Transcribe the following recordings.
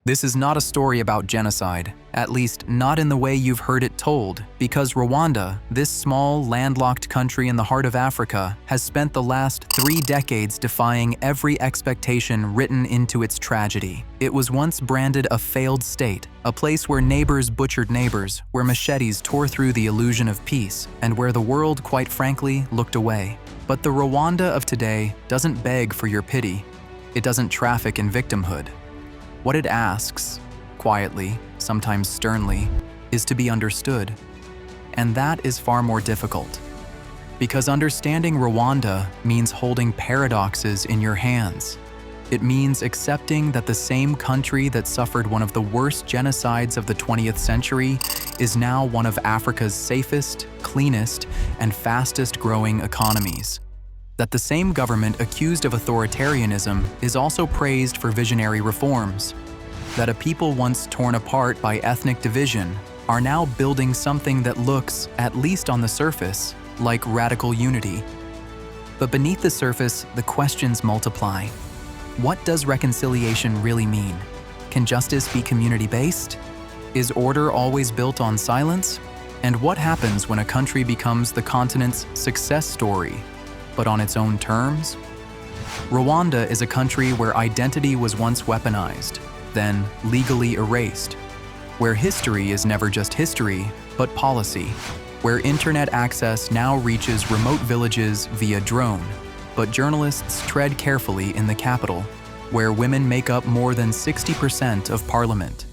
This is not a story about genocide, at least not in the way you've heard it told, because Rwanda, this small, landlocked country in the heart of Africa, has spent the last 3 decades defying every expectation written into its tragedy. It was once branded a failed state, a place where neighbors butchered neighbors, where machetes tore through the illusion of peace, and where the world, quite frankly, looked away. But the Rwanda of today doesn't beg for your pity. It doesn't traffic in victimhood. What it asks, quietly, sometimes sternly, is to be understood. And that is far more difficult. Because understanding Rwanda means holding paradoxes in your hands. It means accepting that the same country that suffered one of the worst genocides of the 20th century is now one of Africa's safest, cleanest, and fastest growing economies. That the same government accused of authoritarianism is also praised for visionary reforms. That a people once torn apart by ethnic division are now building something that looks, at least on the surface, like radical unity. But beneath the surface, the questions multiply. What does reconciliation really mean? Can justice be community-based? Is order always built on silence? And what happens when a country becomes the continent's success story, but on its own terms? Rwanda is a country where identity was once weaponized, then legally erased, where history is never just history, but policy, where internet access now reaches remote villages via drone, but journalists tread carefully in the capital, where women make up more than 60% of parliament,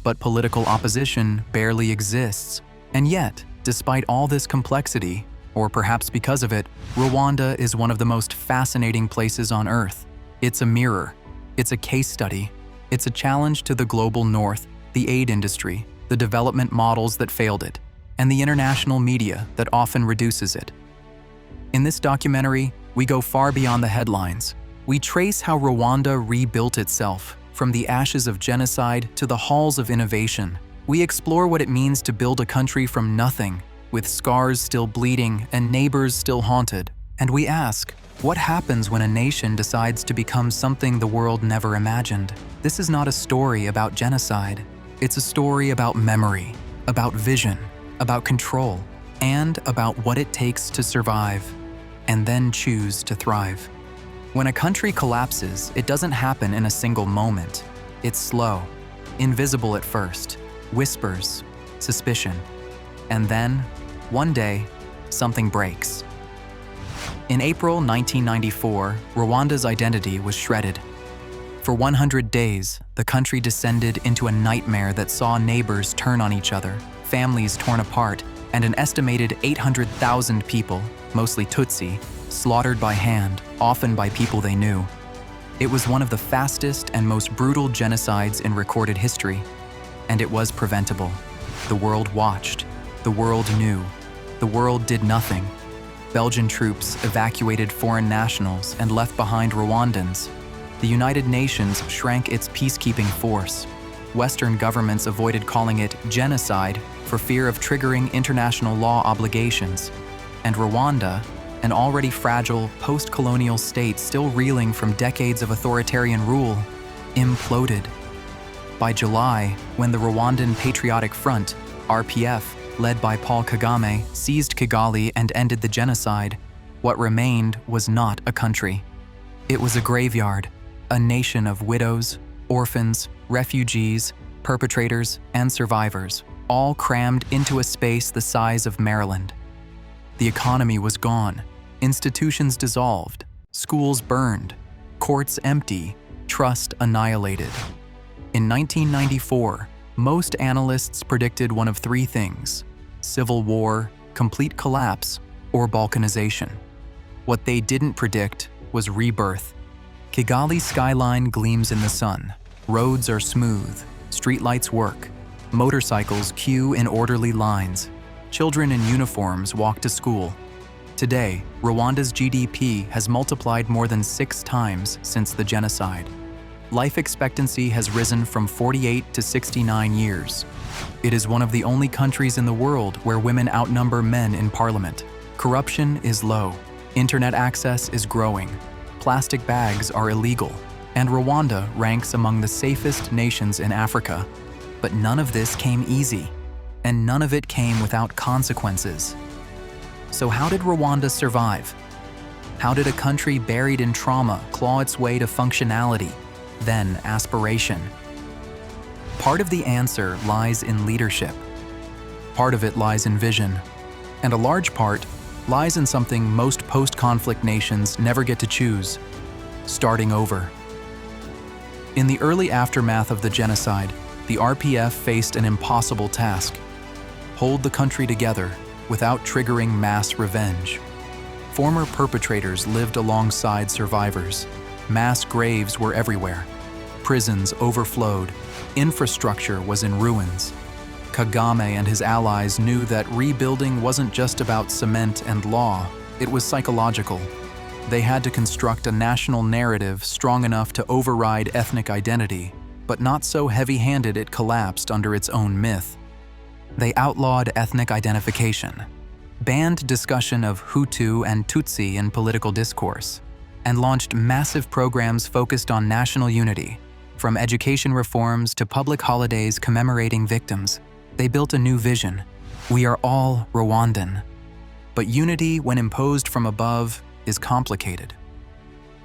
but political opposition barely exists. And yet, despite all this complexity, or perhaps because of it, Rwanda is one of the most fascinating places on Earth. It's a mirror. It's a case study. It's a challenge to the global North, the aid industry, the development models that failed it, and the international media that often reduces it. In this documentary, we go far beyond the headlines. We trace how Rwanda rebuilt itself, from the ashes of genocide to the halls of innovation. We explore what it means to build a country from nothing, with scars still bleeding and neighbors still haunted. And we ask, what happens when a nation decides to become something the world never imagined? This is not a story about genocide. It's a story about memory, about vision, about control, and about what it takes to survive, and then choose to thrive. When a country collapses, it doesn't happen in a single moment. It's slow, invisible at first, whispers, suspicion, and then, one day, something breaks. In April 1994, Rwanda's identity was shredded. For 100 days, the country descended into a nightmare that saw neighbors turn on each other, families torn apart, and an estimated 800,000 people, mostly Tutsi, slaughtered by hand, often by people they knew. It was one of the fastest and most brutal genocides in recorded history, and it was preventable. The world watched. The world knew. The world did nothing. Belgian troops evacuated foreign nationals and left behind Rwandans. The United Nations shrank its peacekeeping force. Western governments avoided calling it genocide for fear of triggering international law obligations. And Rwanda, an already fragile, post-colonial state still reeling from decades of authoritarian rule, imploded. By July, when the Rwandan Patriotic Front, RPF, led by Paul Kagame, seized Kigali and ended the genocide, what remained was not a country. It was a graveyard, a nation of widows, orphans, refugees, perpetrators, and survivors, all crammed into a space the size of Maryland. The economy was gone, institutions dissolved, schools burned, courts empty, trust annihilated. In 1994, most analysts predicted one of 3 things: civil war, complete collapse, or balkanization. What they didn't predict was rebirth. Kigali's skyline gleams in the sun. Roads are smooth, streetlights work, motorcycles queue in orderly lines. Children in uniforms walk to school. Today, Rwanda's GDP has multiplied more than 6 times since the genocide. Life expectancy has risen from 48 to 69 years. It is one of the only countries in the world where women outnumber men in parliament. Corruption is low. Internet access is growing. Plastic bags are illegal. And Rwanda ranks among the safest nations in Africa. But none of this came easy, and none of it came without consequences. So how did Rwanda survive? How did a country buried in trauma claw its way to functionality, then aspiration? Part of the answer lies in leadership. Part of it lies in vision. And a large part lies in something most post-conflict nations never get to choose: starting over. In the early aftermath of the genocide, the RPF faced an impossible task: hold the country together without triggering mass revenge. Former perpetrators lived alongside survivors. Mass graves were everywhere. Prisons overflowed. Infrastructure was in ruins. Kagame and his allies knew that rebuilding wasn't just about cement and law, it was psychological. They had to construct a national narrative strong enough to override ethnic identity, but not so heavy-handed it collapsed under its own myth. They outlawed ethnic identification, banned discussion of Hutu and Tutsi in political discourse, and launched massive programs focused on national unity. From education reforms to public holidays commemorating victims, they built a new vision: we are all Rwandan. But unity, when imposed from above, is complicated.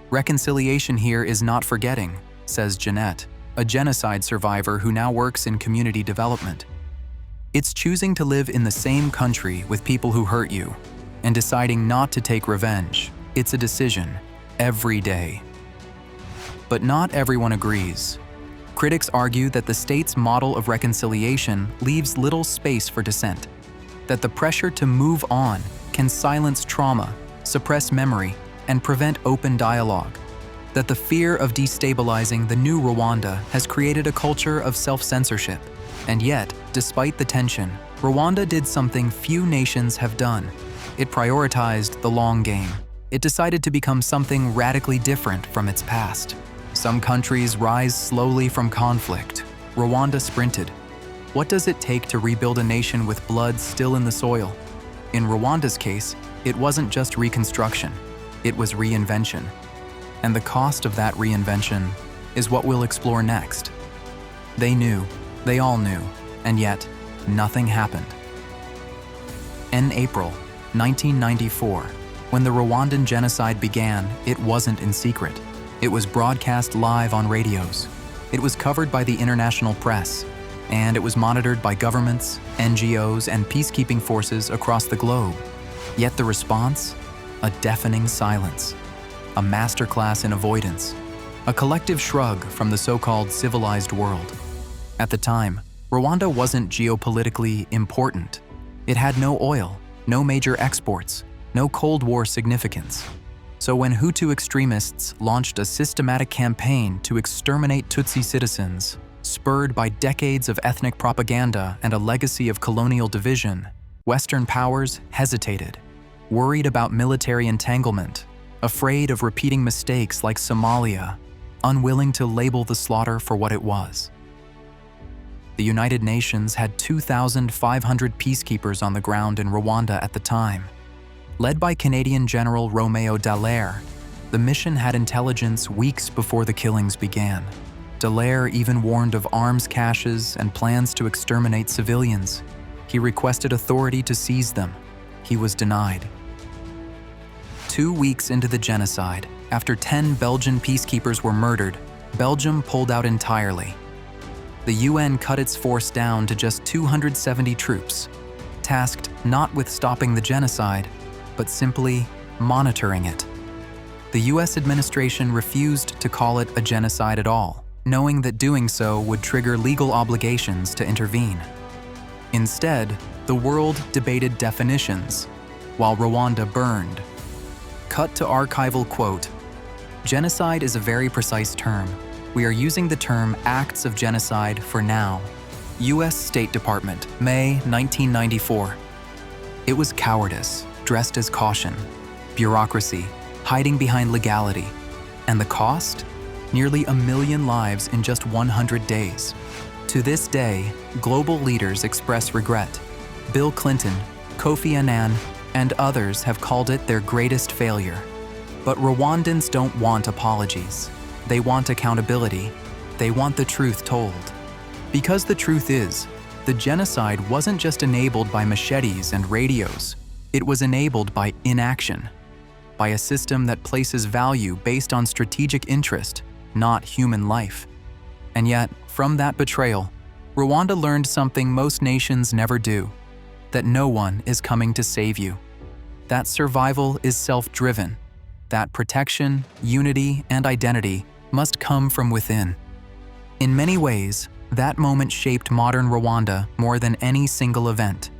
Reconciliation here is not forgetting, says Jeanette, a genocide survivor who now works in community development. It's choosing to live in the same country with people who hurt you and deciding not to take revenge. It's a decision, every day. But not everyone agrees. Critics argue that the state's model of reconciliation leaves little space for dissent, that the pressure to move on can silence trauma, suppress memory, and prevent open dialogue, that the fear of destabilizing the new Rwanda has created a culture of self-censorship. And yet, despite the tension, Rwanda did something few nations have done. It prioritized the long game. It decided to become something radically different from its past. Some countries rise slowly from conflict. Rwanda sprinted. What does it take to rebuild a nation with blood still in the soil? In Rwanda's case, it wasn't just reconstruction, it was reinvention. And the cost of that reinvention is what we'll explore next. They knew, they all knew, and yet nothing happened. In April 1994, when the Rwandan genocide began, it wasn't in secret. It was broadcast live on radios. It was covered by the international press, and it was monitored by governments, NGOs, and peacekeeping forces across the globe. Yet the response? A deafening silence. A masterclass in avoidance. A collective shrug from the so-called civilized world. At the time, Rwanda wasn't geopolitically important. It had no oil, no major exports, no Cold War significance. So when Hutu extremists launched a systematic campaign to exterminate Tutsi citizens, spurred by decades of ethnic propaganda and a legacy of colonial division, Western powers hesitated, worried about military entanglement, afraid of repeating mistakes like Somalia, unwilling to label the slaughter for what it was. The United Nations had 2,500 peacekeepers on the ground in Rwanda at the time. Led by Canadian General Romeo Dallaire, the mission had intelligence weeks before the killings began. Dallaire even warned of arms caches and plans to exterminate civilians. He requested authority to seize them. He was denied. 2 weeks into the genocide, after 10 Belgian peacekeepers were murdered, Belgium pulled out entirely. The UN cut its force down to just 270 troops, tasked not with stopping the genocide, but simply monitoring it. The US administration refused to call it a genocide at all, knowing that doing so would trigger legal obligations to intervene. Instead, the world debated definitions, while Rwanda burned. Cut to archival quote, "Genocide is a very precise term. We are using the term acts of genocide for now." US State Department, May 1994. It was cowardice, dressed as caution, bureaucracy, hiding behind legality, and the cost? Nearly 1 million lives in just 100 days. To this day, global leaders express regret. Bill Clinton, Kofi Annan, and others have called it their greatest failure. But Rwandans don't want apologies. They want accountability. They want the truth told. Because the truth is, the genocide wasn't just enabled by machetes and radios. It was enabled by inaction, by a system that places value based on strategic interest, not human life. And yet, from that betrayal, Rwanda learned something most nations never do: that no one is coming to save you. That survival is self-driven. That protection, unity, and identity must come from within. In many ways, that moment shaped modern Rwanda more than any single event.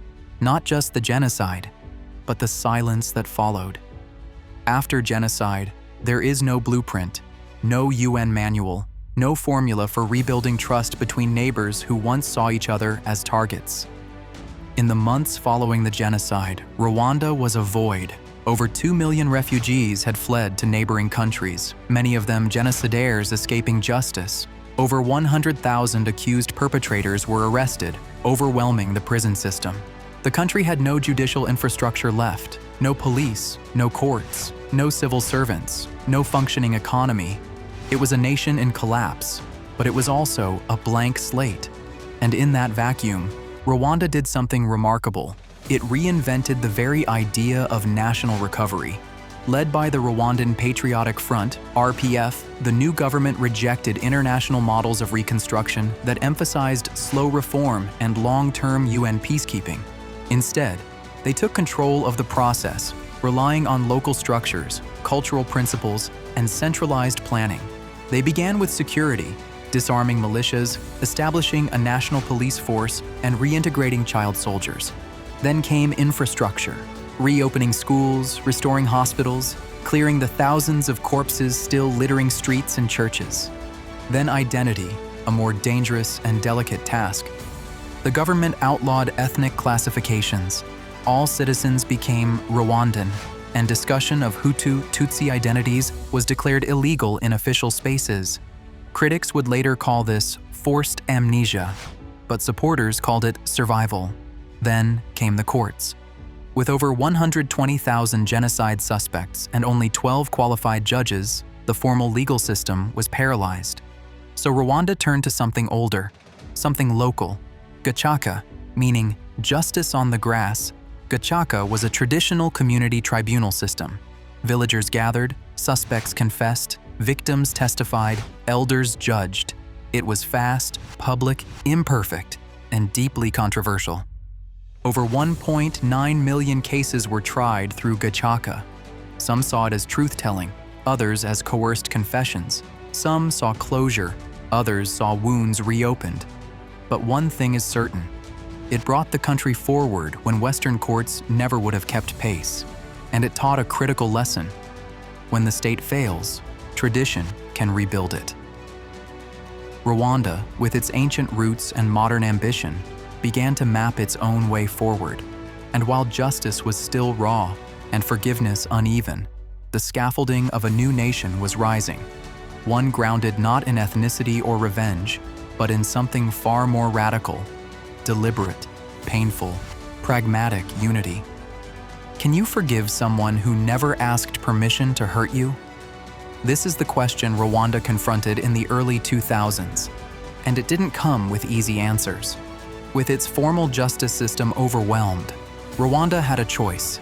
Not just the genocide, but the silence that followed. After genocide, there is no blueprint, no UN manual, no formula for rebuilding trust between neighbors who once saw each other as targets. In the months following the genocide, Rwanda was a void. Over 2 million refugees had fled to neighboring countries, many of them genocidaires escaping justice. Over 100,000 accused perpetrators were arrested, overwhelming the prison system. The country had no judicial infrastructure left, no police, no courts, no civil servants, no functioning economy. It was a nation in collapse, but it was also a blank slate. And in that vacuum, Rwanda did something remarkable. It reinvented the very idea of national recovery. Led by the Rwandan Patriotic Front, RPF, the new government rejected international models of reconstruction that emphasized slow reform and long-term UN peacekeeping. Instead, they took control of the process, relying on local structures, cultural principles, and centralized planning. They began with security, disarming militias, establishing a national police force, and reintegrating child soldiers. Then came infrastructure, reopening schools, restoring hospitals, clearing the thousands of corpses still littering streets and churches. Then identity, a more dangerous and delicate task. The government outlawed ethnic classifications. All citizens became Rwandan, and discussion of Hutu, Tutsi identities was declared illegal in official spaces. Critics would later call this forced amnesia, but supporters called it survival. Then came the courts. With over 120,000 genocide suspects and only 12 qualified judges, the formal legal system was paralyzed. So Rwanda turned to something older, something local. Gacaca, meaning justice on the grass. Gacaca was a traditional community tribunal system. Villagers gathered, suspects confessed, victims testified, elders judged. It was fast, public, imperfect, and deeply controversial. Over 1.9 million cases were tried through Gacaca. Some saw it as truth-telling, others as coerced confessions. Some saw closure, others saw wounds reopened. But one thing is certain: it brought the country forward when Western courts never would have kept pace. And it taught a critical lesson: when the state fails, tradition can rebuild it. Rwanda, with its ancient roots and modern ambition, began to map its own way forward. And while justice was still raw and forgiveness uneven, the scaffolding of a new nation was rising, one grounded not in ethnicity or revenge, but in something far more radical: deliberate, painful, pragmatic unity. Can you forgive someone who never asked permission to hurt you? This is the question Rwanda confronted in the early 2000s, and it didn't come with easy answers. With its formal justice system overwhelmed, Rwanda had a choice: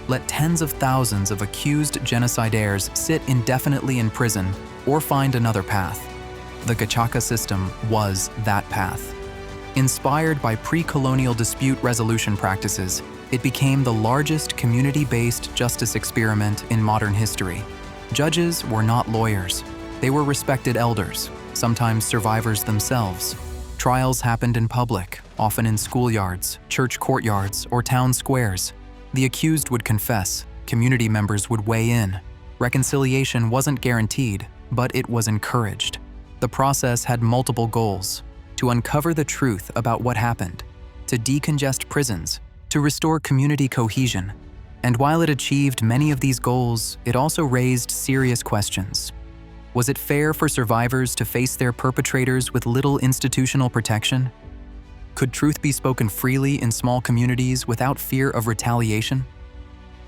let tens of thousands of accused genocidaires sit indefinitely in prison or find another path. The Gacaca system was that path. Inspired by pre-colonial dispute resolution practices, it became the largest community-based justice experiment in modern history. Judges were not lawyers. They were respected elders, sometimes survivors themselves. Trials happened in public, often in schoolyards, church courtyards, or town squares. The accused would confess, community members would weigh in. Reconciliation wasn't guaranteed, but it was encouraged. The process had multiple goals: to uncover the truth about what happened, to decongest prisons, to restore community cohesion. And while it achieved many of these goals, it also raised serious questions. Was it fair for survivors to face their perpetrators with little institutional protection? Could truth be spoken freely in small communities without fear of retaliation?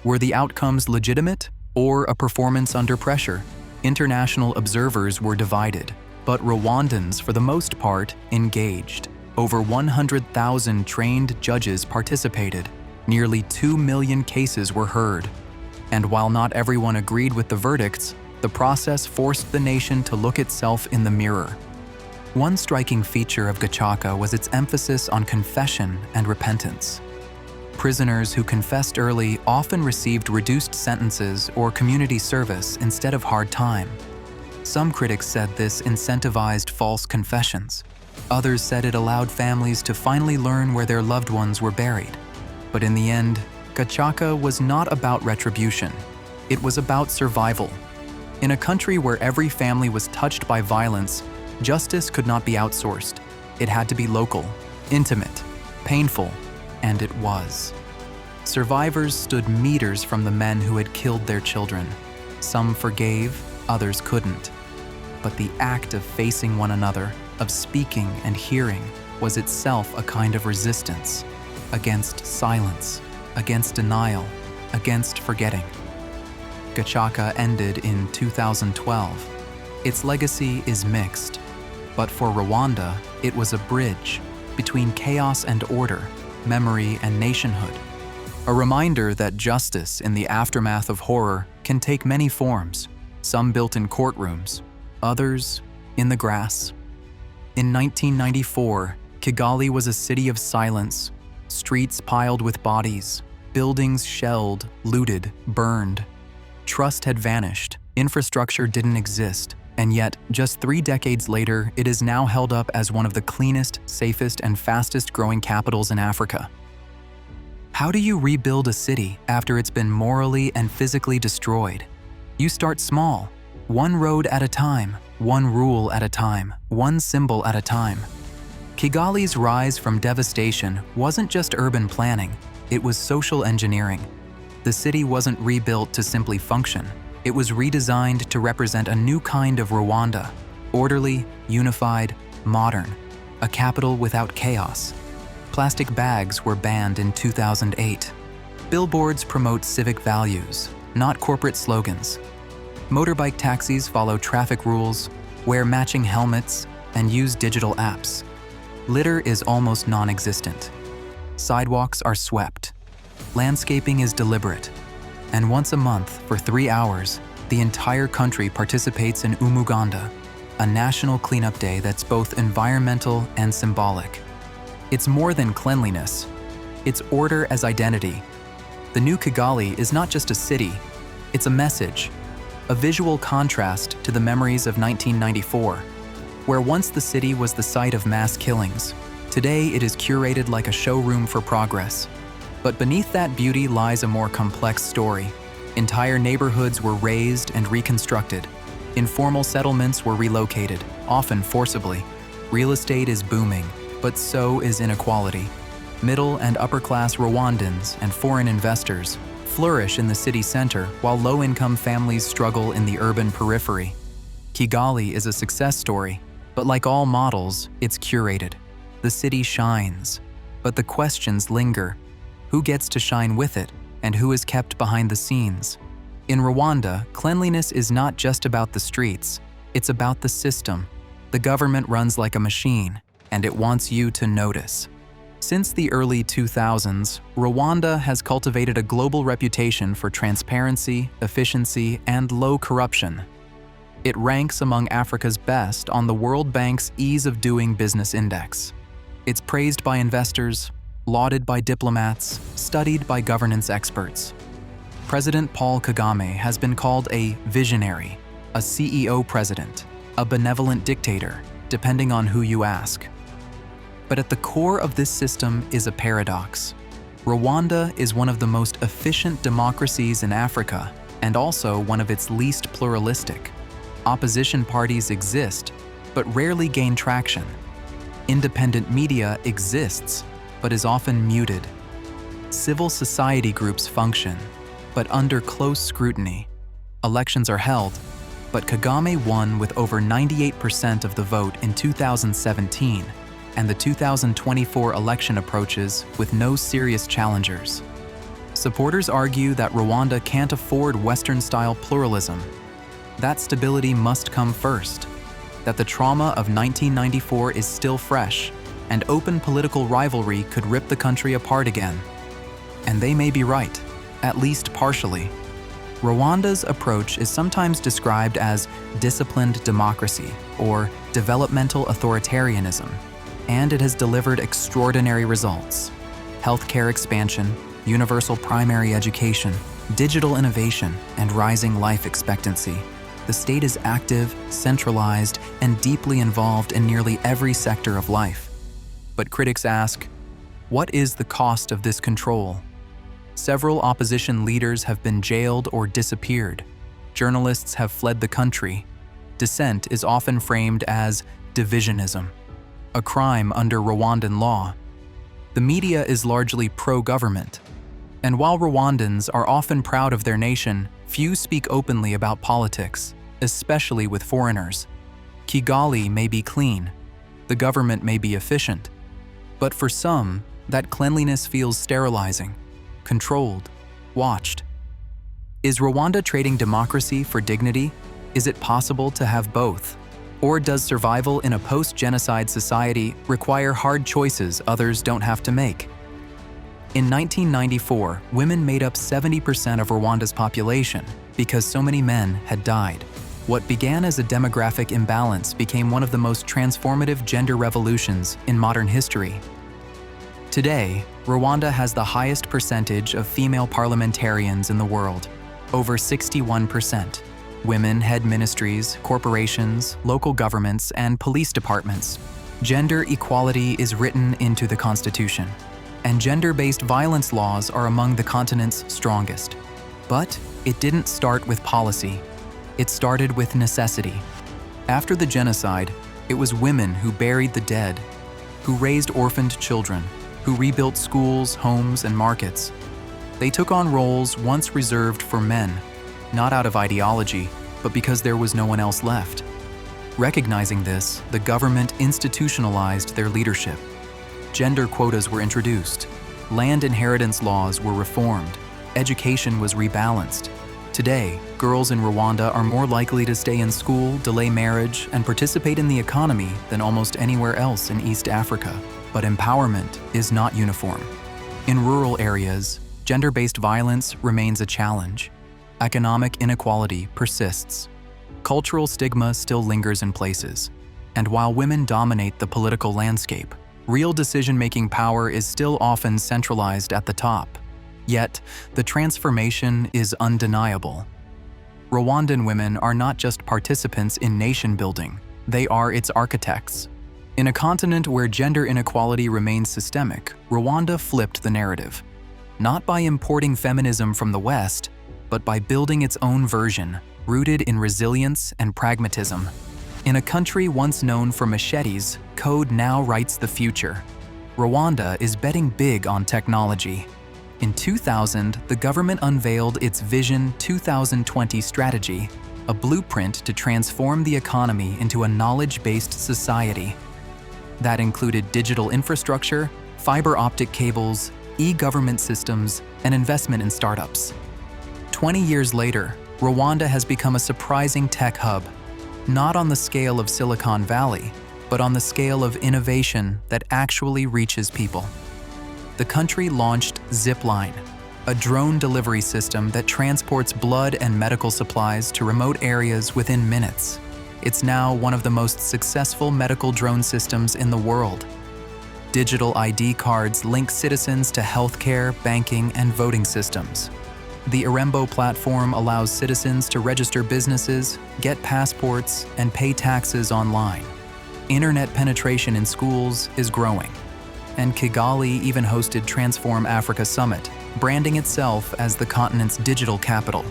Were the outcomes legitimate or a performance under pressure? International observers were divided, but Rwandans, for the most part, engaged. Over 100,000 trained judges participated. Nearly 2 million cases were heard. And while not everyone agreed with the verdicts, the process forced the nation to look itself in the mirror. One striking feature of Gacaca was its emphasis on confession and repentance. Prisoners who confessed early often received reduced sentences or community service instead of hard time. Some critics said this incentivized false confessions. Others said it allowed families to finally learn where their loved ones were buried. But in the end, Gacaca was not about retribution. It was about survival. In a country where every family was touched by violence, justice could not be outsourced. It had to be local, intimate, painful, and it was. Survivors stood meters from the men who had killed their children. Some forgave, others couldn't. But the act of facing one another, of speaking and hearing, was itself a kind of resistance against silence, against denial, against forgetting. Gacaca ended in 2012. Its legacy is mixed, but for Rwanda, it was a bridge between chaos and order, memory and nationhood. A reminder that justice in the aftermath of horror can take many forms, some built in courtrooms, others in the grass. In 1994, Kigali was a city of silence, streets piled with bodies, buildings shelled, looted, burned. Trust had vanished, infrastructure didn't exist, and yet, just 3 decades later, it is now held up as one of the cleanest, safest, and fastest growing capitals in Africa. How do you rebuild a city after it's been morally and physically destroyed? You start small, one road at a time, one rule at a time, one symbol at a time. Kigali's rise from devastation wasn't just urban planning, it was social engineering. The city wasn't rebuilt to simply function. It was redesigned to represent a new kind of Rwanda, orderly, unified, modern, a capital without chaos. Plastic bags were banned in 2008. Billboards promote civic values, not corporate slogans. Motorbike taxis follow traffic rules, wear matching helmets, and use digital apps. Litter is almost non-existent. Sidewalks are swept. Landscaping is deliberate. And once a month, for 3 hours, the entire country participates in Umuganda, a national cleanup day that's both environmental and symbolic. It's more than cleanliness. It's order as identity. The new Kigali is not just a city, it's a message, a visual contrast to the memories of 1994, where once the city was the site of mass killings. Today it is curated like a showroom for progress. But beneath that beauty lies a more complex story. Entire neighborhoods were razed and reconstructed. Informal settlements were relocated, often forcibly. Real estate is booming, but so is inequality. Middle and upper-class Rwandans and foreign investors flourish in the city center while low-income families struggle in the urban periphery. Kigali is a success story, but like all models, it's curated. The city shines, but the questions linger. Who gets to shine with it, and who is kept behind the scenes? In Rwanda, cleanliness is not just about the streets, it's about the system. The government runs like a machine, and it wants you to notice. Since the early 2000s, Rwanda has cultivated a global reputation for transparency, efficiency, and low corruption. It ranks among Africa's best on the World Bank's Ease of Doing Business Index. It's praised by investors, lauded by diplomats, studied by governance experts. President Paul Kagame has been called a visionary, a CEO president, a benevolent dictator, depending on who you ask. But at the core of this system is a paradox. Rwanda is one of the most efficient democracies in Africa, and also one of its least pluralistic. Opposition parties exist, but rarely gain traction. Independent media exists, but is often muted. Civil society groups function, but under close scrutiny. Elections are held, but Kagame won with over 98% of the vote in 2017, and the 2024 election approaches with no serious challengers. Supporters argue that Rwanda can't afford Western-style pluralism. that stability must come first, that the trauma of 1994 is still fresh, and open political rivalry could rip the country apart again. And they may be right, at least partially. Rwanda's approach is sometimes described as disciplined democracy or developmental authoritarianism, and it has delivered extraordinary results. Healthcare expansion, universal primary education, digital innovation, and rising life expectancy. The state is active, centralized, and deeply involved in nearly every sector of life. But critics ask, what is the cost of this control? Several opposition leaders have been jailed or disappeared. Journalists have fled the country. Dissent is often framed as divisionism, a crime under Rwandan law. The media is largely pro-government. And while Rwandans are often proud of their nation, few speak openly about politics, especially with foreigners. Kigali may be clean. The government may be efficient. But for some, that cleanliness feels sterilizing, controlled, watched. Is Rwanda trading democracy for dignity? Is it possible to have both? Or does survival in a post-genocide society require hard choices others don't have to make? In 1994, women made up 70% of Rwanda's population because so many men had died. What began as a demographic imbalance became one of the most transformative gender revolutions in modern history. Today, Rwanda has the highest percentage of female parliamentarians in the world, over 61%. Women head ministries, corporations, local governments, and police departments. Gender equality is written into the constitution, and gender-based violence laws are among the continent's strongest. But it didn't start with policy. It started with necessity. After the genocide, it was women who buried the dead, who raised orphaned children, who rebuilt schools, homes, and markets. They took on roles once reserved for men, not out of ideology, but because there was no one else left. Recognizing this, the government institutionalized their leadership. Gender quotas were introduced. Land inheritance laws were reformed. Education was rebalanced. Today, girls in Rwanda are more likely to stay in school, delay marriage, and participate in the economy than almost anywhere else in East Africa. But empowerment is not uniform. In rural areas, gender-based violence remains a challenge. Economic inequality persists. Cultural stigma still lingers in places. And while women dominate the political landscape, real decision-making power is still often centralized at the top. Yet, the transformation is undeniable. Rwandan women are not just participants in nation-building, they are its architects. In a continent where gender inequality remains systemic, Rwanda flipped the narrative. Not by importing feminism from the West, but by building its own version, rooted in resilience and pragmatism. In a country once known for machetes, code now writes the future. Rwanda is betting big on technology. In 2000, the government unveiled its Vision 2020 strategy, a blueprint to transform the economy into a knowledge-based society. That included digital infrastructure, fiber optic cables, e-government systems, and investment in startups. 20 years later, Rwanda has become a surprising tech hub, not on the scale of Silicon Valley, but on the scale of innovation that actually reaches people. The country launched Zipline, a drone delivery system that transports blood and medical supplies to remote areas within minutes. It's now one of the most successful medical drone systems in the world. Digital ID cards link citizens to healthcare, banking, and voting systems. The Irembo platform allows citizens to register businesses, get passports, and pay taxes online. Internet penetration in schools is growing. And Kigali even hosted Transform Africa Summit, branding itself as the continent's digital capital.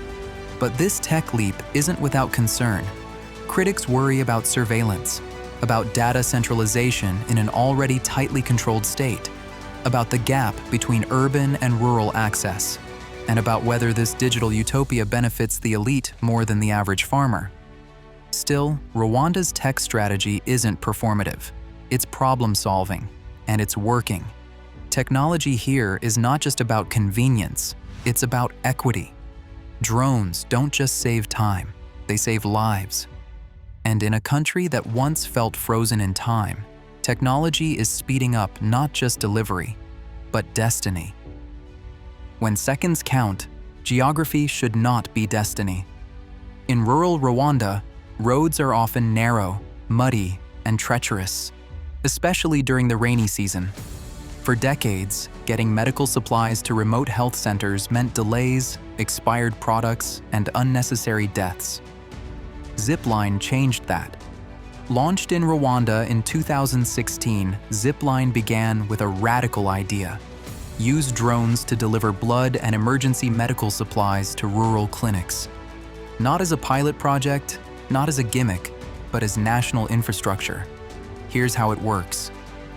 But this tech leap isn't without concern. Critics worry about surveillance, about data centralization in an already tightly controlled state, about the gap between urban and rural access, and about whether this digital utopia benefits the elite more than the average farmer. Still, Rwanda's tech strategy isn't performative. It's problem-solving, and it's working. Technology here is not just about convenience, it's about equity. Drones don't just save time, they save lives. And in a country that once felt frozen in time, technology is speeding up not just delivery, but destiny. When seconds count, geography should not be destiny. In rural Rwanda, roads are often narrow, muddy, and treacherous, especially during the rainy season. For decades, getting medical supplies to remote health centers meant delays, expired products, and unnecessary deaths. Zipline changed that. Launched in Rwanda in 2016, Zipline began with a radical idea: use drones to deliver blood and emergency medical supplies to rural clinics. Not as a pilot project, not as a gimmick, but as national infrastructure. Here's how it works.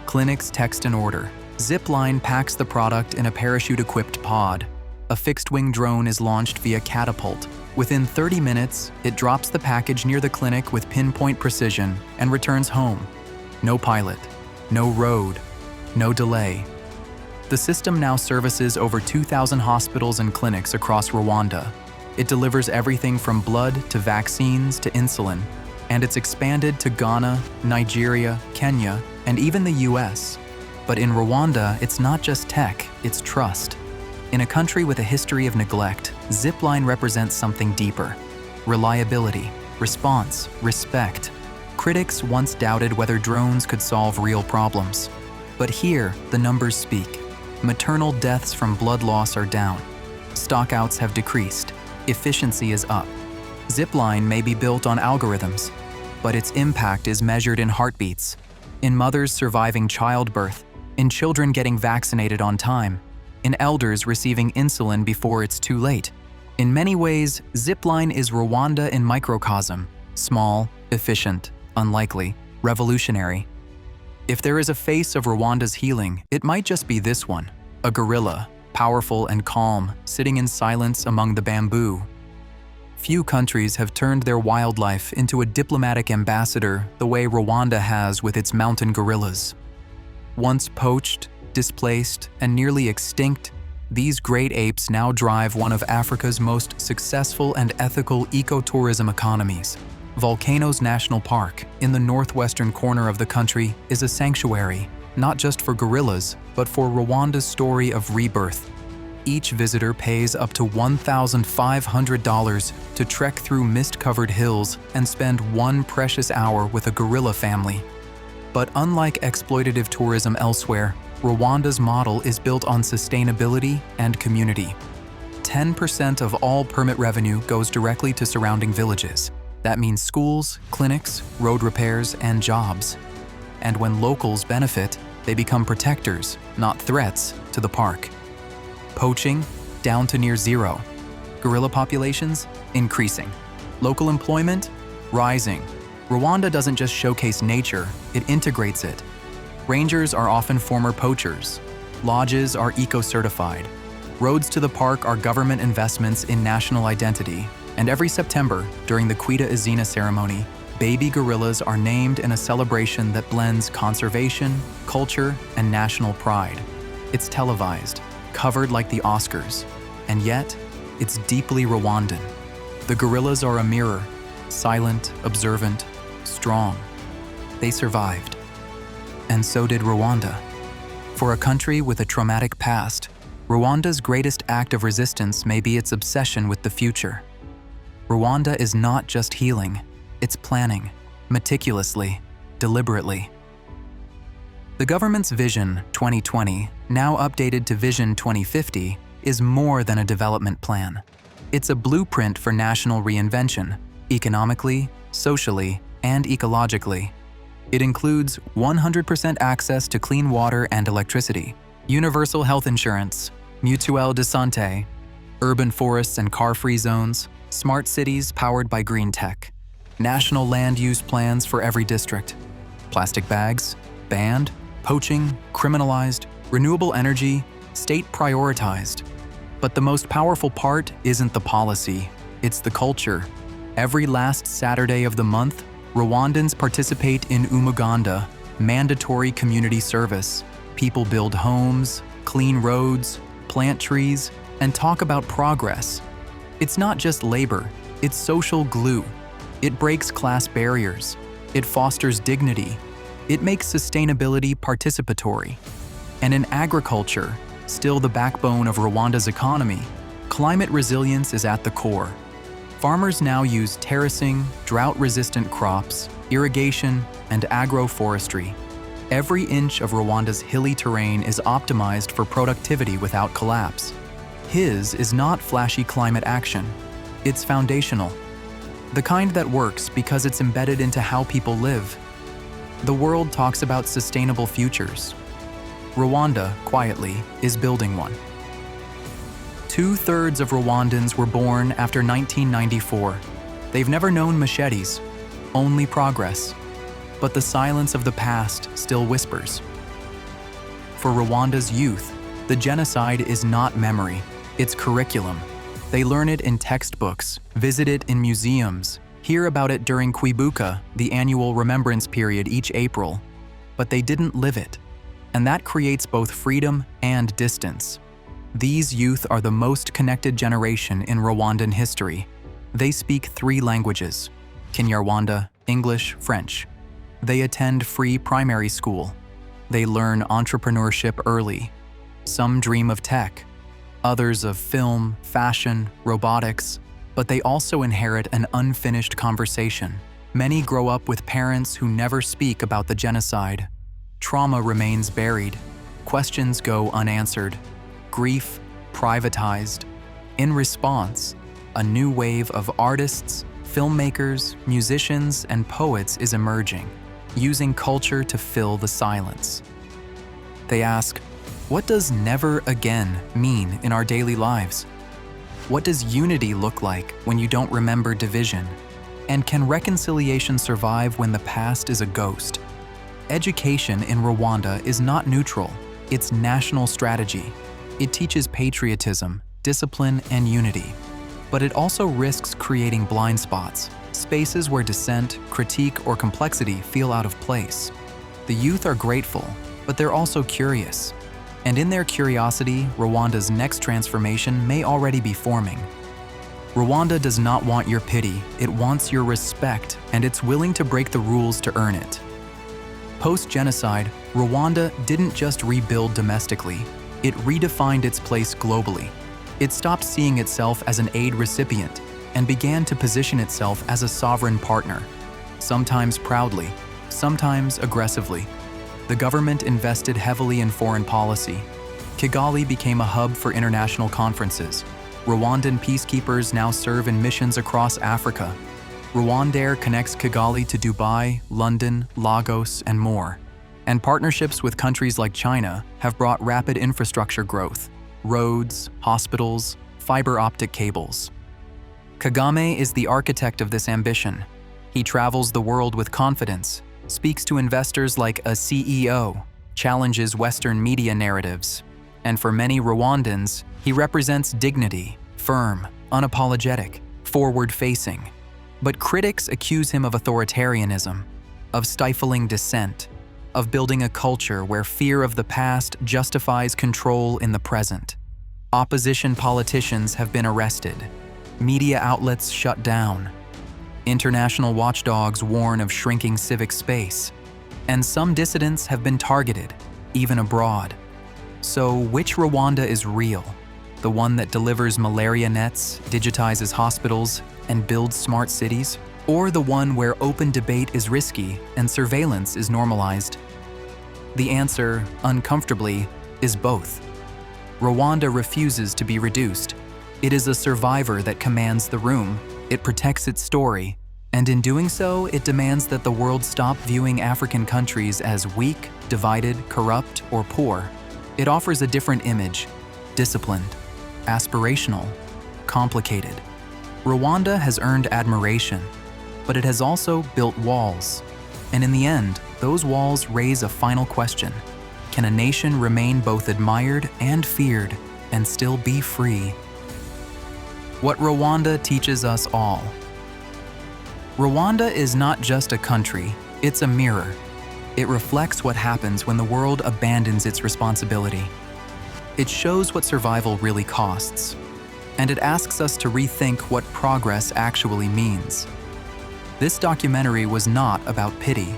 Clinics text an order. Zipline packs the product in a parachute-equipped pod. A fixed-wing drone is launched via catapult. Within 30 minutes, it drops the package near the clinic with pinpoint precision and returns home. No pilot, no road, no delay. The system now services over 2,000 hospitals and clinics across Rwanda. It delivers everything from blood to vaccines to insulin, and it's expanded to Ghana, Nigeria, Kenya, and even the US. But in Rwanda, it's not just tech, it's trust. In a country with a history of neglect, Zipline represents something deeper: reliability, response, respect. Critics once doubted whether drones could solve real problems. But here, the numbers speak. Maternal deaths from blood loss are down. Stockouts have decreased. Efficiency is up. Zipline may be built on algorithms, but its impact is measured in heartbeats, in mothers surviving childbirth, in children getting vaccinated on time, in elders receiving insulin before it's too late. In many ways, Zipline is Rwanda in microcosm: small, efficient, unlikely, revolutionary. If there is a face of Rwanda's healing, it might just be this one: a gorilla, powerful and calm, sitting in silence among the bamboo. Few countries have turned their wildlife into a diplomatic ambassador the way Rwanda has with its mountain gorillas. Once poached, displaced, and nearly extinct, these great apes now drive one of Africa's most successful and ethical ecotourism economies. Volcanoes National Park, in the northwestern corner of the country, is a sanctuary, not just for gorillas, but for Rwanda's story of rebirth. Each visitor pays up to $1,500 to trek through mist-covered hills and spend one precious hour with a gorilla family. But unlike exploitative tourism elsewhere, Rwanda's model is built on sustainability and community. 10% of all permit revenue goes directly to surrounding villages. That means schools, clinics, road repairs, and jobs. And when locals benefit, they become protectors, not threats, to the park. Poaching, down to near zero. Gorilla populations, increasing. Local employment, rising. Rwanda doesn't just showcase nature, it integrates it. Rangers are often former poachers. Lodges are eco-certified. Roads to the park are government investments in national identity. And every September, during the Kwita Izina ceremony, baby gorillas are named in a celebration that blends conservation, culture, and national pride. It's televised, covered like the Oscars, and yet, it's deeply Rwandan. The gorillas are a mirror, silent, observant, strong. They survived. And so did Rwanda. For a country with a traumatic past, Rwanda's greatest act of resistance may be its obsession with the future. Rwanda is not just healing, it's planning, meticulously, deliberately. The government's Vision 2020, now updated to Vision 2050, is more than a development plan. It's a blueprint for national reinvention, economically, socially, and ecologically. It includes 100% access to clean water and electricity, universal health insurance, mutuelle de santé, urban forests and car-free zones, smart cities powered by green tech, national land use plans for every district, plastic bags, banned, poaching, criminalized, renewable energy, state prioritized. But the most powerful part isn't the policy, it's the culture. Every last Saturday of the month, Rwandans participate in Umuganda, mandatory community service. People build homes, clean roads, plant trees, and talk about progress. It's not just labor, It's social glue. It breaks class barriers. It fosters dignity. It makes sustainability participatory. And in agriculture, still the backbone of Rwanda's economy, climate resilience is at the core. Farmers now use terracing, drought-resistant crops, irrigation, and agroforestry. Every inch of Rwanda's hilly terrain is optimized for productivity without collapse. His is not flashy climate action. It's foundational. The kind that works because it's embedded into how people live. The world talks about sustainable futures. Rwanda, quietly, is building one. 2/3 of Rwandans were born after 1994. They've never known machetes, only progress. But the silence of the past still whispers. For Rwanda's youth, the genocide is not memory, it's curriculum. They learn it in textbooks, visit it in museums, hear about it during Kwibuka, the annual remembrance period each April. But they didn't live it. And that creates both freedom and distance. These youth are the most connected generation in Rwandan history. They speak 3 languages: Kinyarwanda, English, French. They attend free primary school. They learn entrepreneurship early. Some dream of tech, others of film, fashion, robotics, but they also inherit an unfinished conversation. Many grow up with parents who never speak about the genocide. Trauma remains buried. Questions go unanswered. Grief privatized. In response, a new wave of artists, filmmakers, musicians, and poets is emerging, using culture to fill the silence. They ask, what does never again mean in our daily lives? What does unity look like when you don't remember division? And can reconciliation survive when the past is a ghost? Education in Rwanda is not neutral, it's national strategy. It teaches patriotism, discipline, and unity. But it also risks creating blind spots, spaces where dissent, critique, or complexity feel out of place. The youth are grateful, but they're also curious. And in their curiosity, Rwanda's next transformation may already be forming. Rwanda does not want your pity, it wants your respect, and it's willing to break the rules to earn it. Post-genocide, Rwanda didn't just rebuild domestically, it redefined its place globally. It stopped seeing itself as an aid recipient and began to position itself as a sovereign partner, sometimes proudly, sometimes aggressively. The government invested heavily in foreign policy. Kigali became a hub for international conferences. Rwandan peacekeepers now serve in missions across Africa. Rwandair connects Kigali to Dubai, London, Lagos, and more. And partnerships with countries like China have brought rapid infrastructure growth: roads, hospitals, fiber optic cables. Kagame is the architect of this ambition. He travels the world with confidence, speaks to investors like a CEO, challenges Western media narratives. And for many Rwandans, he represents dignity, firm, unapologetic, forward-facing. But critics accuse him of authoritarianism, of stifling dissent, of building a culture where fear of the past justifies control in the present. Opposition politicians have been arrested. Media outlets shut down. International watchdogs warn of shrinking civic space. And some dissidents have been targeted, even abroad. So which Rwanda is real? The one that delivers malaria nets, digitizes hospitals, and builds smart cities? Or the one where open debate is risky and surveillance is normalized? The answer, uncomfortably, is both. Rwanda refuses to be reduced. It is a survivor that commands the room. It protects its story. And in doing so, it demands that the world stop viewing African countries as weak, divided, corrupt, or poor. It offers a different image: disciplined, aspirational, complicated. Rwanda has earned admiration, but it has also built walls. And in the end, those walls raise a final question: can a nation remain both admired and feared and still be free? What Rwanda teaches us all. Rwanda is not just a country, it's a mirror. It reflects what happens when the world abandons its responsibility. It shows what survival really costs. and it asks us to rethink what progress actually means. This documentary was not about pity,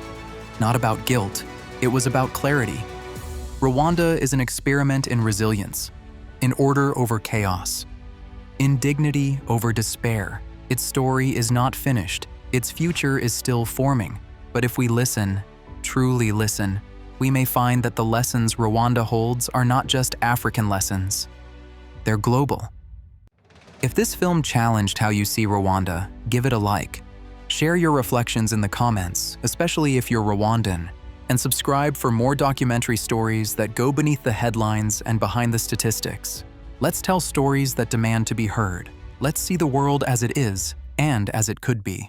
not about guilt, it was about clarity. Rwanda is an experiment in resilience, in order over chaos, in dignity over despair. Its story is not finished, its future is still forming. But if we listen, truly listen, we may find that the lessons Rwanda holds are not just African lessons. They're global. If this film challenged how you see Rwanda, give it a like. Share your reflections in the comments, especially if you're Rwandan, and subscribe for more documentary stories that go beneath the headlines and behind the statistics. Let's tell stories that demand to be heard. Let's see the world as it is and as it could be.